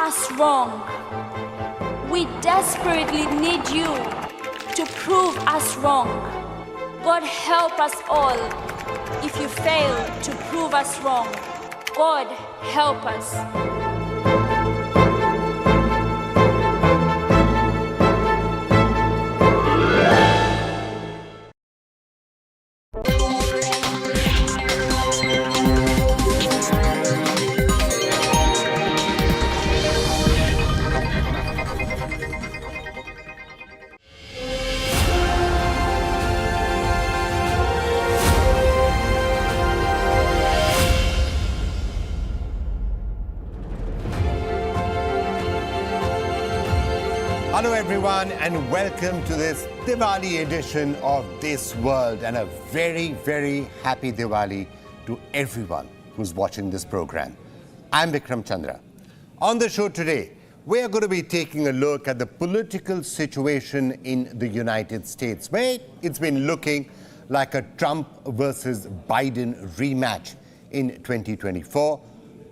us wrong. We desperately need you to prove us wrong. God help us all if you fail to prove us wrong. God help us. Hello everyone and welcome to this Diwali edition of This World, and a very, very happy Diwali to everyone who's watching this program. I'm Vikram, Chandra. On the show today, we're going to be taking a look at the political situation in the United States, where it's been looking like a Trump versus Biden rematch in 2024.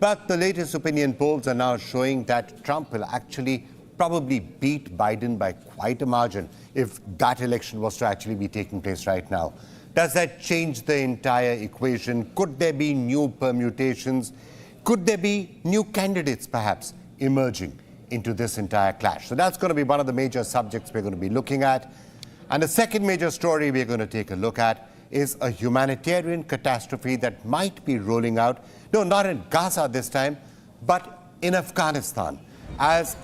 But the latest opinion polls are now showing that Trump will actually probably beat Biden by quite a margin if that election was to actually be taking place right now. Does that change the entire equation? Could there be new permutations? Could there be new candidates perhaps emerging into this entire clash? So that's going to be one of the major subjects we're going to be looking at. And the second major story we're going to take a look at is a humanitarian catastrophe that might be rolling out, no, not in Gaza this time, but in Afghanistan, as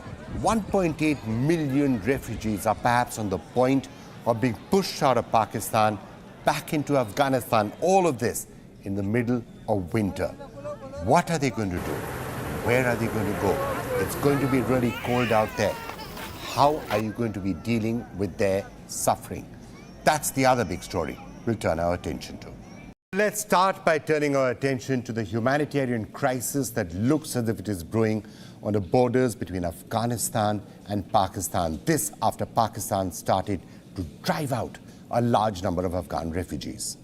1.8 million refugees are perhaps on the point of being pushed out of Pakistan back into Afghanistan. All of this in the middle of winter. What are they going to do? Where are they going to go? It's going to be really cold out there. How are you going to be dealing with their suffering? That's the other big story we'll turn our attention to. Let's start by turning our attention to the humanitarian crisis that looks as if it is brewing on the borders between Afghanistan and Pakistan. This after Pakistan started to drive out a large number of Afghan refugees.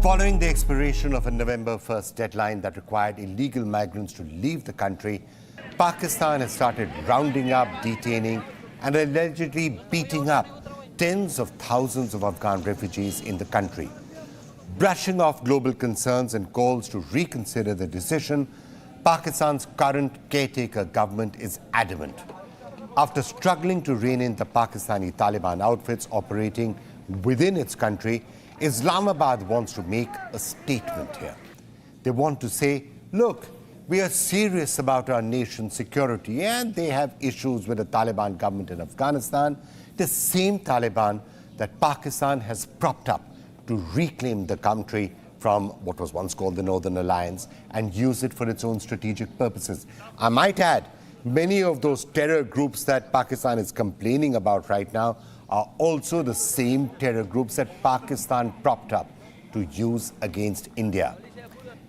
Following the expiration of a November 1st deadline that required illegal migrants to leave the country, Pakistan has started rounding up, detaining, and allegedly beating up tens of thousands of Afghan refugees in the country. Brushing off global concerns and calls to reconsider the decision, Pakistan's current caretaker government is adamant. After struggling to rein in the Pakistani Taliban outfits operating within its country, Islamabad wants to make a statement here. They want to say, look, we are serious about our nation's security, and they have issues with the Taliban government in Afghanistan, the same Taliban that Pakistan has propped up to reclaim the country from what was once called the Northern Alliance and use it for its own strategic purposes. I might add, many of those terror groups that Pakistan is complaining about right now are also the same terror groups that Pakistan propped up to use against India.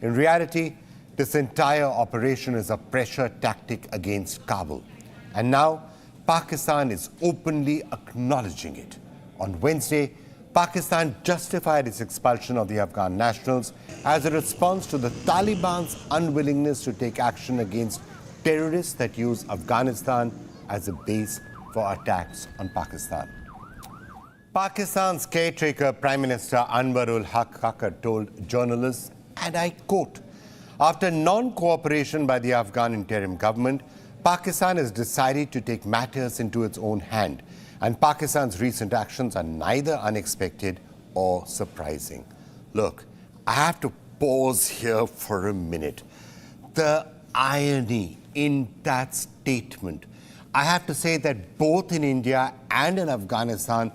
In reality, this entire operation is a pressure tactic against Kabul. And now, Pakistan is openly acknowledging it. On Wednesday, Pakistan justified its expulsion of the Afghan nationals as a response to the Taliban's unwillingness to take action against terrorists that use Afghanistan as a base for attacks on Pakistan. Pakistan's caretaker Prime Minister Anwarul Haq Kakar told journalists, and I quote, after non-cooperation by the Afghan interim government, Pakistan has decided to take matters into its own hand, and Pakistan's recent actions are neither unexpected or surprising. Look, I have to pause here for a minute. The irony in that statement. I have to say that both in India and in Afghanistan,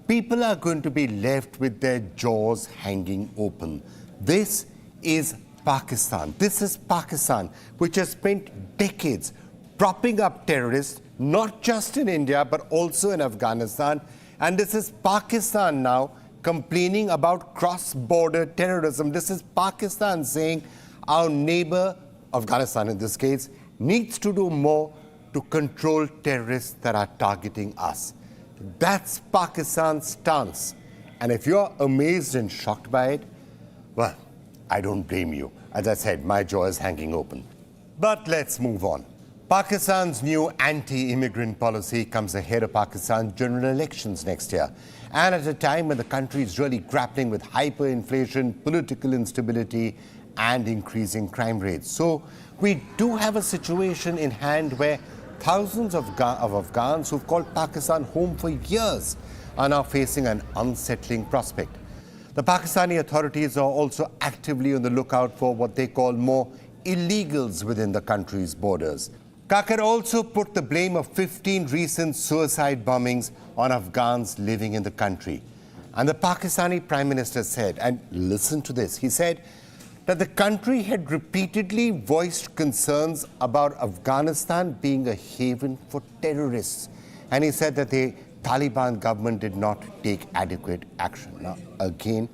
people are going to be left with their jaws hanging open. This is Pakistan. This is Pakistan, which has spent decades propping up terrorists, not just in India, but also in Afghanistan. And this is Pakistan now complaining about cross-border terrorism. This is Pakistan saying, Our neighbor, Afghanistan in this case, needs to do more to control terrorists that are targeting us. That's Pakistan's stance. And if you're amazed and shocked by it, well, I don't blame you. As I said, my jaw is hanging open. But let's move on. Pakistan's new anti-immigrant policy comes ahead of Pakistan's general elections next year, and at a time when the country is really grappling with hyperinflation, political instability, and increasing crime rates. So we do have a situation in hand where thousands of Afghans who've called Pakistan home for years are now facing an unsettling prospect. The Pakistani authorities are also actively on the lookout for what they call more illegals within the country's borders. Kakar also put the blame of 15 recent suicide bombings on Afghans living in the country. And the Pakistani Prime Minister said, and listen to this, he said that the country had repeatedly voiced concerns about Afghanistan being a haven for terrorists. And he said that the Taliban government did not take adequate action. Now, again,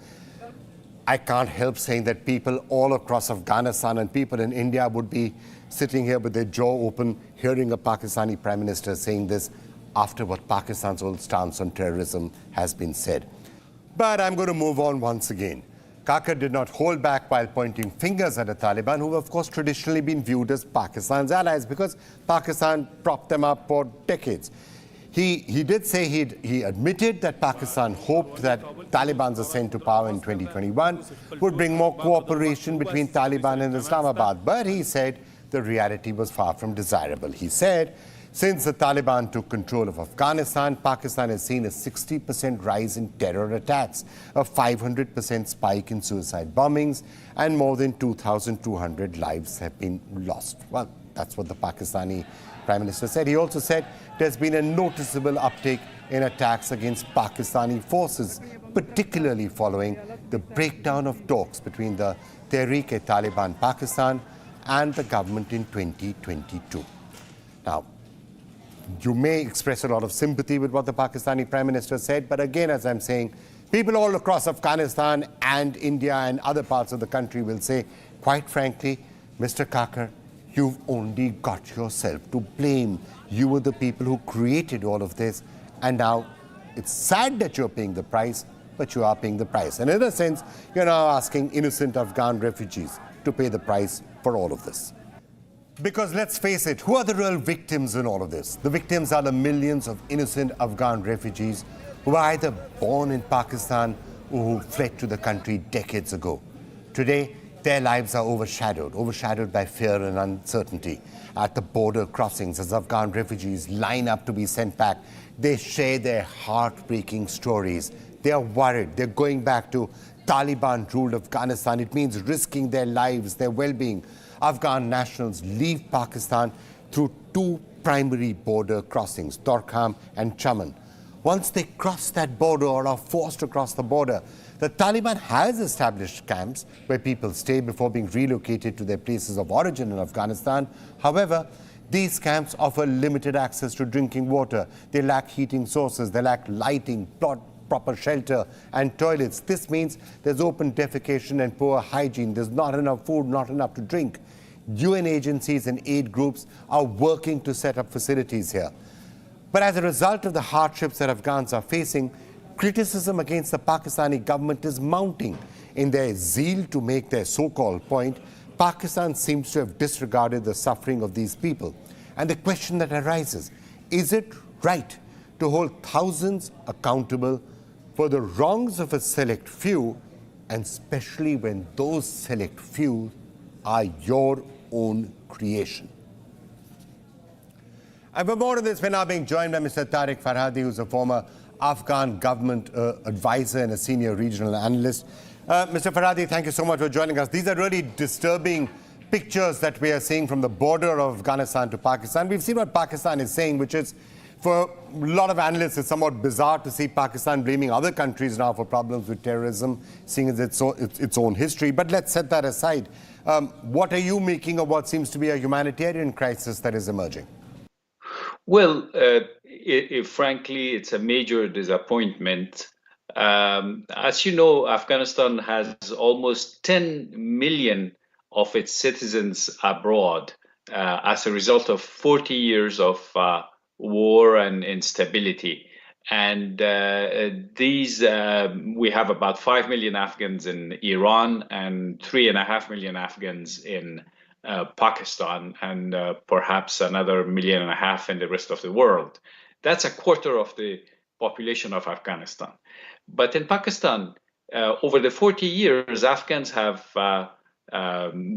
I can't help saying that people all across Afghanistan and people in India would be sitting here with their jaw open, hearing a Pakistani Prime Minister saying this after what Pakistan's old stance on terrorism has been said. But I'm going to move on once again. Kakar did not hold back while pointing fingers at the Taliban, who have, of course, traditionally been viewed as Pakistan's allies because Pakistan propped them up for decades. He did say he admitted that Pakistan hoped that Taliban's ascent to power in 2021 would bring more cooperation between Taliban and Islamabad. But he said the reality was far from desirable. He said, since the Taliban took control of Afghanistan, Pakistan has seen a 60% rise in terror attacks, a 500% spike in suicide bombings, and more than 2,200 lives have been lost. Well, that's what the Pakistani Prime Minister said. He also said there's been a noticeable uptick in attacks against Pakistani forces, particularly following the breakdown of talks between the Tehreek-e-Taliban Pakistan and the government in 2022. Now, you may express a lot of sympathy with what the Pakistani Prime Minister said, but again, as I'm saying, people all across Afghanistan and India and other parts of the country will say, quite frankly, Mr. Kakar, you've only got yourself to blame. You were the people who created all of this, and now it's sad that you're paying the price, but you are paying the price. And in a sense, you're now asking innocent Afghan refugees to pay the price for all of this. Because let's face it, who are the real victims in all of this? The victims are the millions of innocent Afghan refugees who are either born in Pakistan or who fled to the country decades ago. Today, their lives are overshadowed by fear and uncertainty. At the border crossings, as Afghan refugees line up to be sent back, they share their heartbreaking stories. They are worried. They're going back to Taliban-ruled Afghanistan. It means risking their lives, their well-being. Afghan nationals leave Pakistan through two primary border crossings, Torkham and Chaman. Once they cross that border or are forced to cross the border, the Taliban has established camps where people stay before being relocated to their places of origin in Afghanistan. However, these camps offer limited access to drinking water. They lack heating sources, they lack lighting, proper shelter and toilets. This means there's open defecation and poor hygiene. There's not enough food, not enough to drink. UN agencies and aid groups are working to set up facilities here. But as a result of the hardships that Afghans are facing, criticism against the Pakistani government is mounting. In their zeal to make their so-called point, Pakistan seems to have disregarded the suffering of these people. And the question that arises, is it right to hold thousands accountable for the wrongs of a select few, and especially when those select few are your own creation? And for more of this, we're now being joined by Mr. Tariq Farhadi, who's a former Afghan government advisor and a senior regional analyst. Mr. Farhadi, thank you so much for joining us. These are really disturbing pictures that we are seeing from the border of Afghanistan to Pakistan. We've seen what Pakistan is saying, which is, for a lot of analysts, it's somewhat bizarre to see Pakistan blaming other countries now for problems with terrorism, seeing as its own history. But let's set that aside. What are you making of what seems to be a humanitarian crisis that is emerging? Well, frankly, it's a major disappointment. As you know, Afghanistan has almost 10 million of its citizens abroad as a result of 40 years of war and instability. And we have about 5 million Afghans in Iran and 3.5 million Afghans in Pakistan, and perhaps another 1.5 million in the rest of the world. That's a quarter of the population of Afghanistan. But in Pakistan, over the 40 years, Afghans have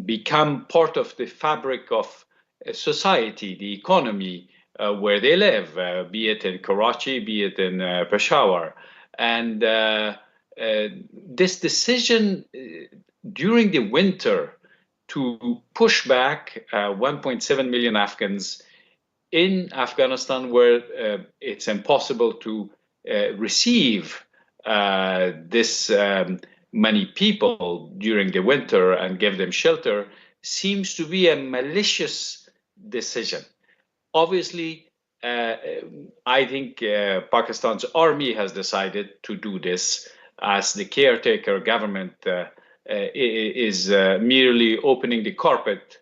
become part of the fabric of society, the economy, where they live, be it in Karachi, be it in Peshawar. And this decision during the winter to push back 1.7 million Afghans in Afghanistan, where it's impossible to receive this many people during the winter and give them shelter, seems to be a malicious decision. Obviously, I think Pakistan's army has decided to do this, as the caretaker government is merely opening the carpet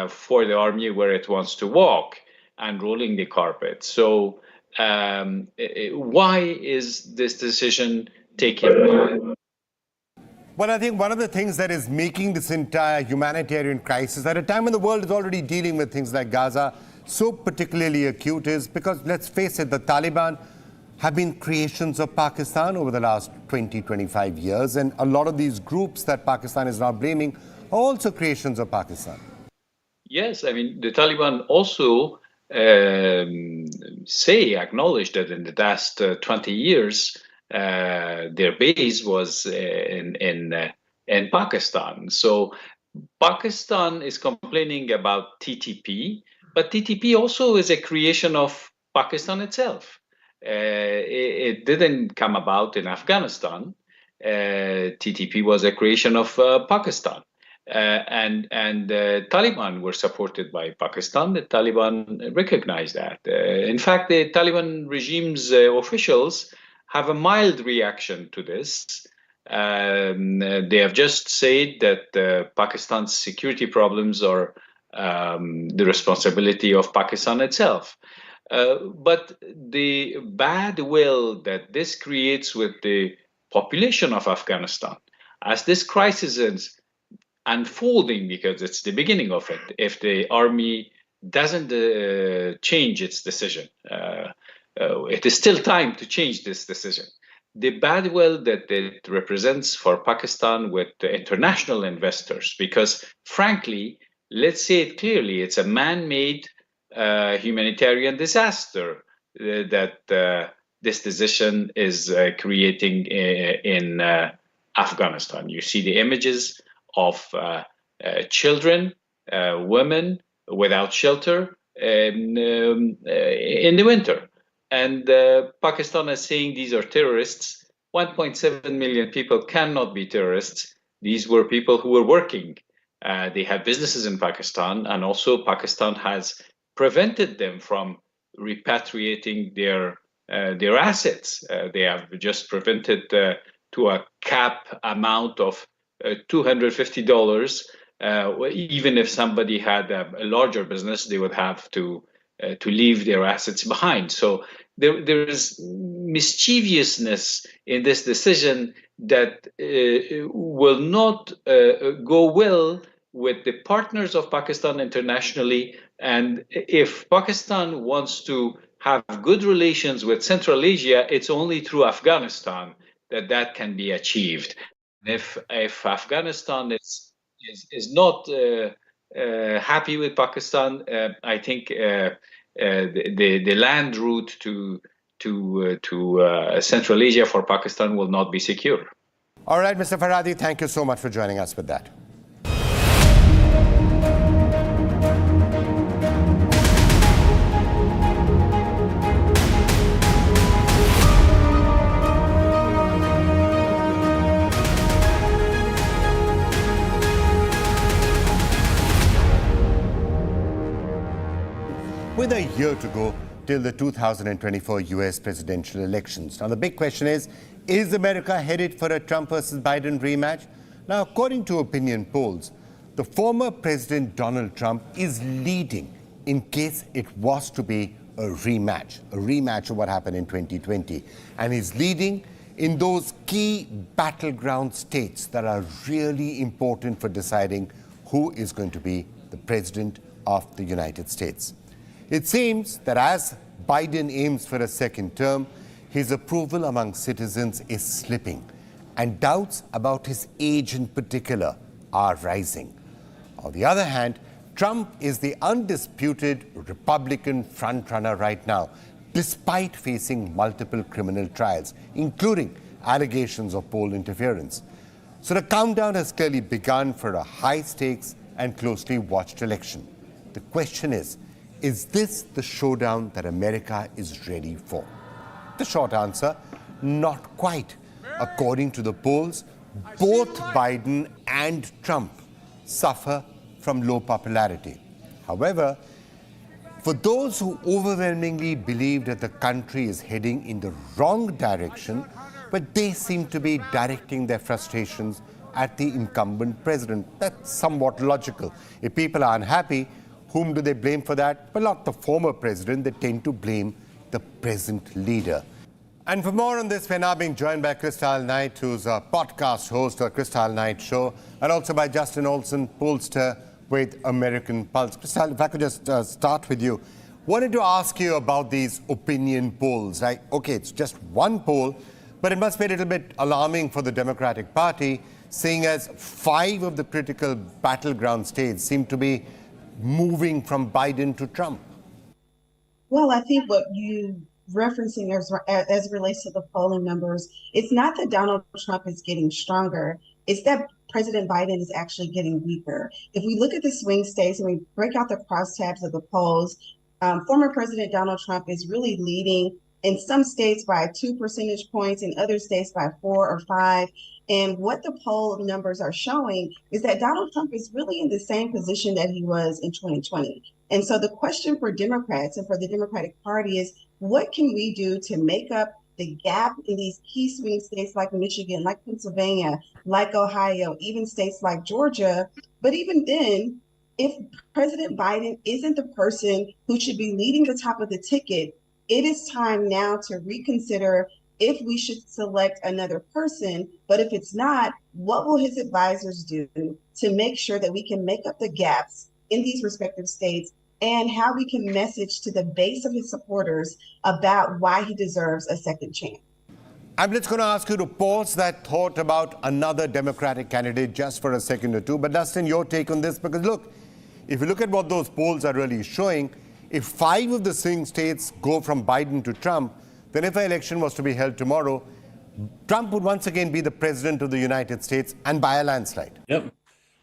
for the army where it wants to walk and rolling the carpet. So why is this decision taken? Well, I think one of the things that is making this entire humanitarian crisis at a time when the world is already dealing with things like Gaza so particularly acute is because, let's face it, the Taliban have been creations of Pakistan over the last 20-25 years, and a lot of these groups that Pakistan is now blaming are also creations of Pakistan. Yes, I mean, the Taliban also acknowledge that in the last 20 years, their base was in Pakistan. So Pakistan is complaining about TTP, but TTP also is a creation of Pakistan itself. It didn't come about in Afghanistan. TTP was a creation of Pakistan. And Taliban were supported by Pakistan. The Taliban recognized that. In fact, the Taliban regime's officials have a mild reaction to this. They have just said that Pakistan's security problems are the responsibility of Pakistan itself. But the bad will that this creates with the population of Afghanistan, as this crisis is unfolding, because it's the beginning of it, if the army doesn't change its decision, it is still time to change this decision. The bad will that it represents for Pakistan with the international investors, because frankly, let's say it clearly, it's a man-made humanitarian disaster that this decision is creating in Afghanistan. You see the images of children, women without shelter in the winter. And Pakistan is saying these are terrorists. 1.7 million people cannot be terrorists. These were people who were working. They have businesses in Pakistan, and also Pakistan has prevented them from repatriating their assets. They have just prevented to a cap amount of $250. Even if somebody had a larger business, they would have to leave their assets behind. So there is mischievousness in this decision that will not go well with the partners of Pakistan internationally. And if Pakistan wants to have good relations with Central Asia, it's only through Afghanistan that can be achieved. If Afghanistan is not happy with Pakistan, I think the land route to Central Asia for Pakistan will not be secure. All right, Mr. Farhadi, thank you so much for joining us with that. With a year to go till the 2024 US presidential elections. Now, the big question is America headed for a Trump versus Biden rematch? Now, according to opinion polls, the former President Donald Trump is leading in case it was to be a rematch of what happened in 2020. And he's leading in those key battleground states that are really important for deciding who is going to be the President of the United States. It seems that as Biden aims for a second term, his approval among citizens is slipping, and doubts about his age in particular are rising. On the other hand, Trump is the undisputed Republican frontrunner right now, despite facing multiple criminal trials, including allegations of poll interference. So the countdown has clearly begun for a high-stakes and closely watched election. The question is this the showdown that America is ready for? The short answer, not quite. According to the polls, both Biden and Trump suffer from low popularity. However, for those who overwhelmingly believe that the country is heading in the wrong direction, but they seem to be directing their frustrations at the incumbent president. That's somewhat logical. If people are unhappy, whom do they blame for that? Well, not the former president. They tend to blame the present leader. And for more on this, we're now being joined by Christi Knight, who's a podcast host of the Christi Knight Show, and also by Justin Olson, pollster with American Pulse. Christi, if I could just start with you. Wanted to ask you about these opinion polls. Right? Okay, it's just one poll, but it must be a little bit alarming for the Democratic Party, seeing as 5 of the critical battleground states seem to be moving from Biden to Trump. Well, I think what you referencing as it relates to the polling numbers, it's not that Donald Trump is getting stronger, it's that President Biden is actually getting weaker. If we look at the swing states and we break out the crosstabs of the polls, former President Donald Trump is really leading in some states by 2 percentage points, in other states by 4 or 5. And what the poll numbers are showing is that Donald Trump is really in the same position that he was in 2020. And so the question for Democrats and for the Democratic Party is, what can we do to make up the gap in these key swing states like Michigan, like Pennsylvania, like Ohio, even states like Georgia? But even then, if President Biden isn't the person who should be leading the top of the ticket, it is time now to reconsider if we should select another person. But if it's not, what will his advisors do to make sure that we can make up the gaps in these respective states, and how we can message to the base of his supporters about why he deserves a second chance? I'm just going to ask you to pause that thought about another Democratic candidate just for a second or two. But Dustin, your take on this, because look, if you look at what those polls are really showing, if 5 of the swing states go from Biden to Trump, then if an election was to be held tomorrow, Trump would once again be the president of the United States, and by a landslide. Yep.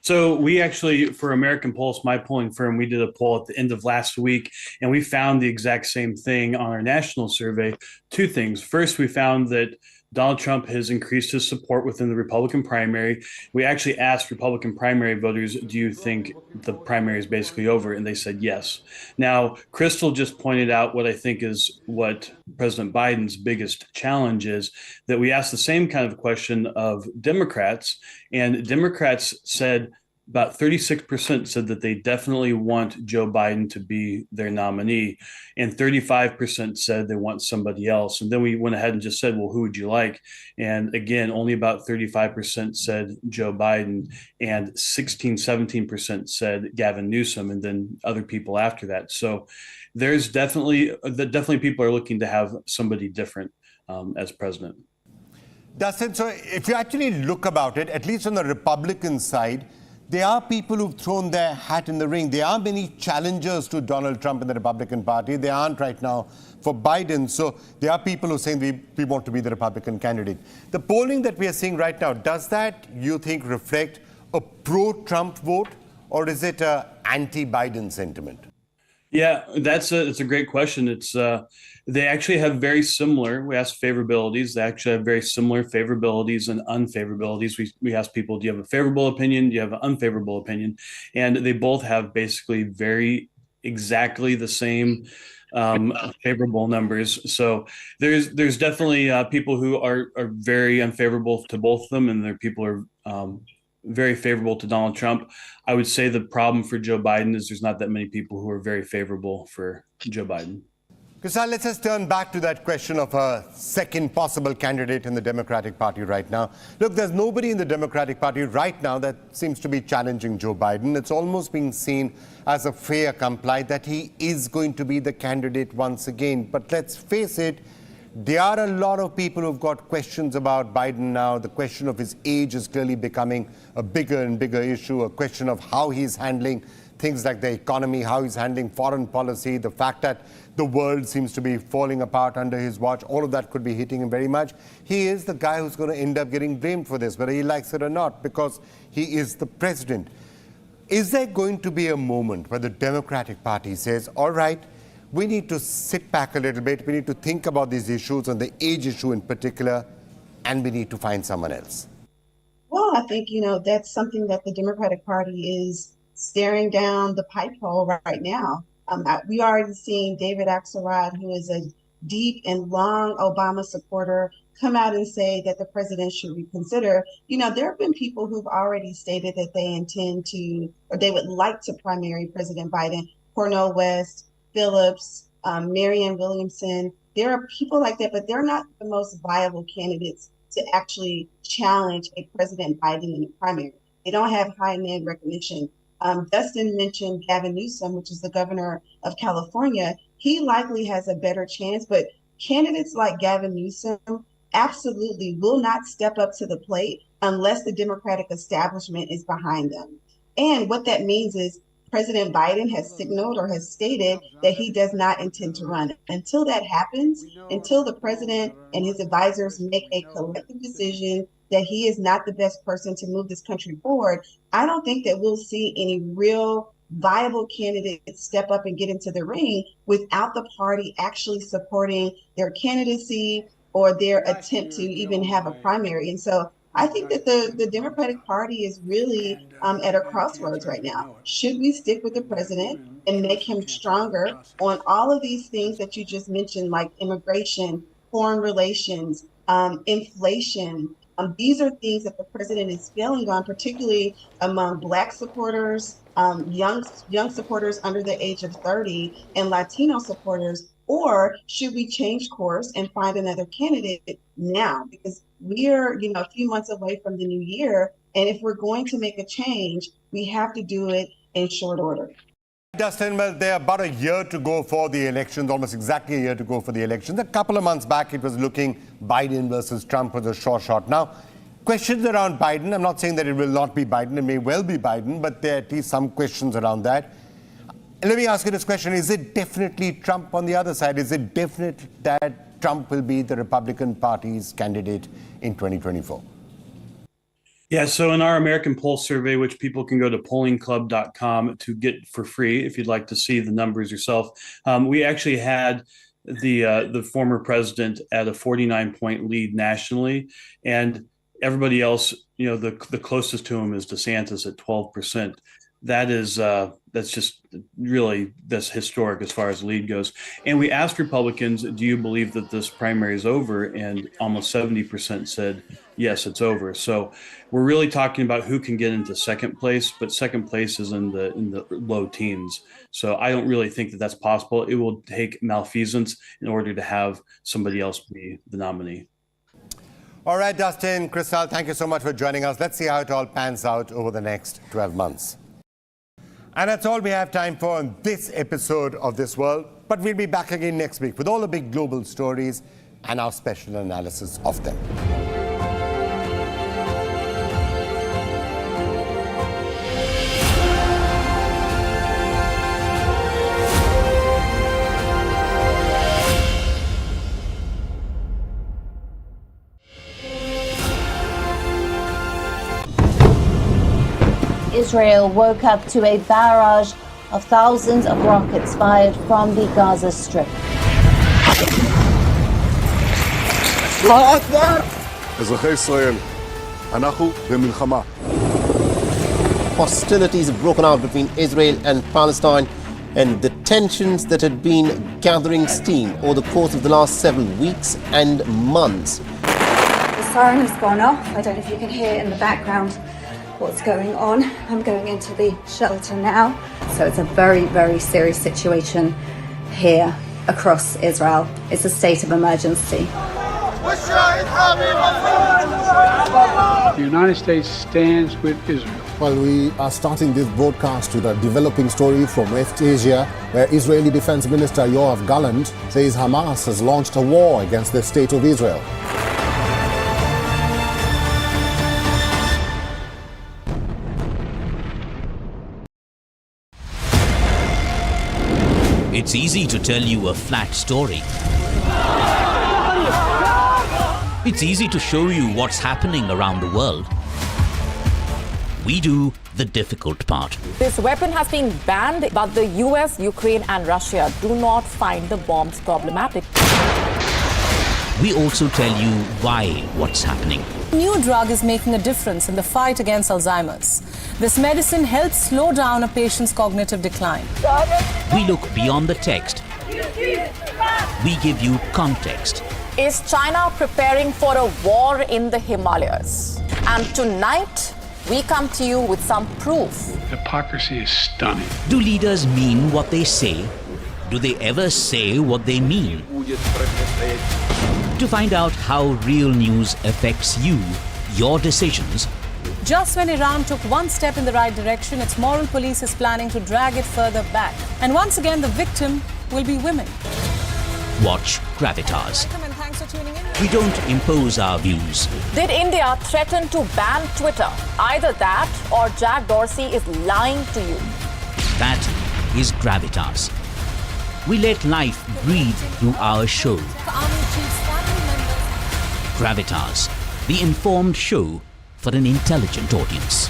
So we actually, for American Pulse, my polling firm, we did a poll at the end of last week, and we found the exact same thing on our national survey. 2 things. First, we found that Donald Trump has increased his support within the Republican primary. We actually asked Republican primary voters, do you think the primary is basically over? And they said yes. Now, Crystal just pointed out what I think is what President Biden's biggest challenge is, that we asked the same kind of question of Democrats, and Democrats said about 36% said that they definitely want Joe Biden to be their nominee, and 35% said they want somebody else. And then we went ahead and just said, well, who would you like? And again, only about 35% said Joe Biden, and 17% said Gavin Newsom, and then other people after that. So there's definitely people are looking to have somebody different as president. Dustin, so if you actually look about it, at least on the Republican side, there are people who've thrown their hat in the ring. There are many challengers to Donald Trump in the Republican Party. There aren't right now for Biden. So there are people who are saying we want to be the Republican candidate. The polling that we are seeing right now, does that, you think, reflect a pro-Trump vote, or is it an anti-Biden sentiment? Yeah, it's a great question. It's they actually have very similar. We asked favorabilities. They actually have very similar favorabilities and unfavorabilities. We asked people, do you have a favorable opinion? Do you have an unfavorable opinion? And they both have basically very exactly the same favorable numbers. So there's definitely people who are very unfavorable to both of them, and there are people who are very favorable to Donald Trump. I would say the problem for Joe Biden is there's not that many people who are very favorable for Joe Biden. Christi, let's just turn back to that question of a second possible candidate in the Democratic Party right now. Look, there's nobody in the Democratic Party right now that seems to be challenging Joe Biden. It's almost being seen as a fait accompli that he is going to be the candidate once again. But let's face it, there are a lot of people who've got questions about Biden now. The question of his age is clearly becoming a bigger and bigger issue, a question of how he's handling things like the economy, how he's handling foreign policy, the fact that the world seems to be falling apart under his watch. All of that could be hitting him very much. He is the guy who's going to end up getting blamed for this, whether he likes it or not, because he is the president. Is there going to be a moment where the Democratic Party says, all right, we need to sit back a little bit, we need to think about these issues, and the age issue in particular, and we need to find someone else? Well, I think, that's something that the Democratic Party is staring down the pipe hole right now. We already seen David Axelrod, who is a deep and long Obama supporter, come out and say that the president should reconsider. There have been people who've already stated that they intend to, or they would like to primary President Biden. Cornel West, Phillips, Marianne Williamson. There are people like that, but they're not the most viable candidates to actually challenge a President Biden in a primary. They don't have high name recognition. Dustin mentioned Gavin Newsom, which is the governor of California. He likely has a better chance, but candidates like Gavin Newsom absolutely will not step up to the plate unless the Democratic establishment is behind them. And what that means is President Biden has signaled or has stated that he does not intend to run. Until that happens, until the president and his advisors make a collective decision that he is not the best person to move this country forward, I don't think that we'll see any real viable candidates step up and get into the ring without the party actually supporting their candidacy or their attempt to even have a primary. And so I think that the Democratic Party is really at a crossroads right now. Should we stick with the president and make him stronger on all of these things that you just mentioned, like immigration, foreign relations, inflation? These are things that the president is failing on, particularly among Black supporters, young supporters under the age of 30, and Latino supporters. Or should we change course and find another candidate now? Because we're, a few months away from the new year. And if we're going to make a change, we have to do it in short order. Dustin, well, there are about a year to go for the elections, almost exactly a year to go for the elections. A couple of months back, it was looking Biden versus Trump was a sure shot. Now, questions around Biden. I'm not saying that it will not be Biden. It may well be Biden, but there are at least some questions around that. Let me ask you this question. Is it definitely Trump on the other side? Is it definite that Trump will be the Republican Party's candidate in 2024? Yeah, so in our American Pulse survey, which people can go to pollingclub.com to get for free if you'd like to see the numbers yourself, we actually had the former president at a 49-point lead nationally, and everybody else, the closest to him is DeSantis at 12%. That's just really, that's historic as far as lead goes. And we asked Republicans, do you believe that this primary is over? And almost 70% said, yes, it's over. So we're really talking about who can get into second place, but second place is in the low teens. So I don't really think that that's possible. It will take malfeasance in order to have somebody else be the nominee. All right, Dustin, Christi, thank you so much for joining us. Let's see how it all pans out over the next 12 months. And that's all we have time for in this episode of This World. But we'll be back again next week with all the big global stories and our special analysis of them. Israel woke up to a barrage of thousands of rockets fired from the Gaza Strip. Hostilities have broken out between Israel and Palestine, and the tensions that had been gathering steam over the course of the last several weeks and months. The siren has gone off. I don't know if you can hear it in the background. what's going on. I'm going into the shelter now. So it's a very, very serious situation here across Israel. It's a state of emergency. The United States stands with Israel. Well, we are starting this broadcast with a developing story from West Asia, where Israeli Defense Minister Yoav Gallant says Hamas has launched a war against the state of Israel. It's easy to tell you a flat story. It's easy to show you what's happening around the world. We do the difficult part. This weapon has been banned, but the US, Ukraine and Russia do not find the bombs problematic. We also tell you why what's happening. New drug is making a difference in the fight against Alzheimer's. This medicine helps slow down a patient's cognitive decline. We look beyond the text. We give you context. Is China preparing for a war in the Himalayas? And tonight, we come to you with some proof. Hypocrisy is stunning. Do leaders mean what they say? Do they ever say what they mean? To find out how real news affects you, your decisions, Just when Iran took one step in the right direction, its moral police is planning to drag it further back. And once again, the victim will be women. watch Gravitas. And thanks for tuning in. We don't impose our views. Did India threaten to ban Twitter? Either that or Jack Dorsey is lying to you. That is Gravitas. We let life breathe through our show. Gravitas, the informed show for an intelligent audience.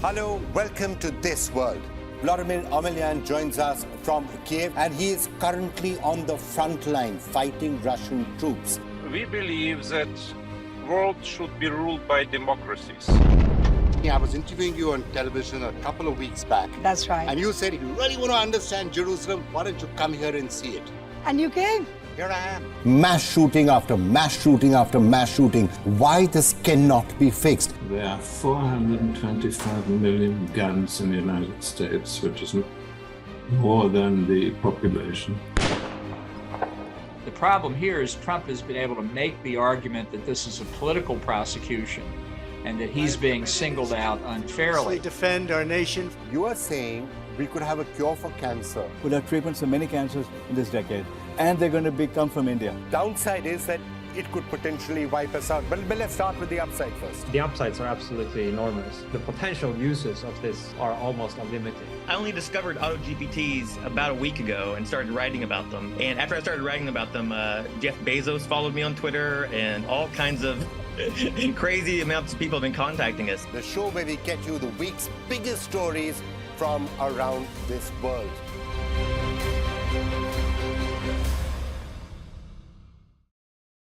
Hello, welcome to This World. Vladimir Omelyan joins us from Kiev, and he is currently on the front line fighting Russian troops. We believe that the world should be ruled by democracies. I was interviewing you on television a couple of weeks back. That's right. And you said, if you really want to understand Jerusalem, why don't you come here and see it? And you came. Here I am. Mass shooting after mass shooting after mass shooting. Why this cannot be fixed? There are 425 million guns in the United States, which is more than the population. The problem here is Trump has been able to make the argument that this is a political prosecution and that he's being singled out unfairly. Defend our nation. You are saying we could have a cure for cancer. We'll have treatments for many cancers in this decade, and they're going to come from India. Downside is that it could potentially wipe us out. But let's start with the upside first. The upsides are absolutely enormous. The potential uses of this are almost unlimited. I only discovered AutoGPTs about a week ago and started writing about them. And after I started writing about them, Jeff Bezos followed me on Twitter, and all kinds of crazy amounts of people have been contacting us. The show where we get you the week's biggest stories from around this world.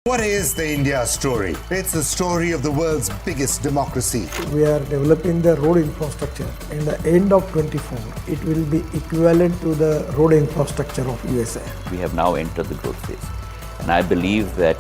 What is the India story? It's the story of the world's biggest democracy. We are developing the road infrastructure. In the end of 24, it will be equivalent to the road infrastructure of USA. We have now entered the growth phase. And I believe that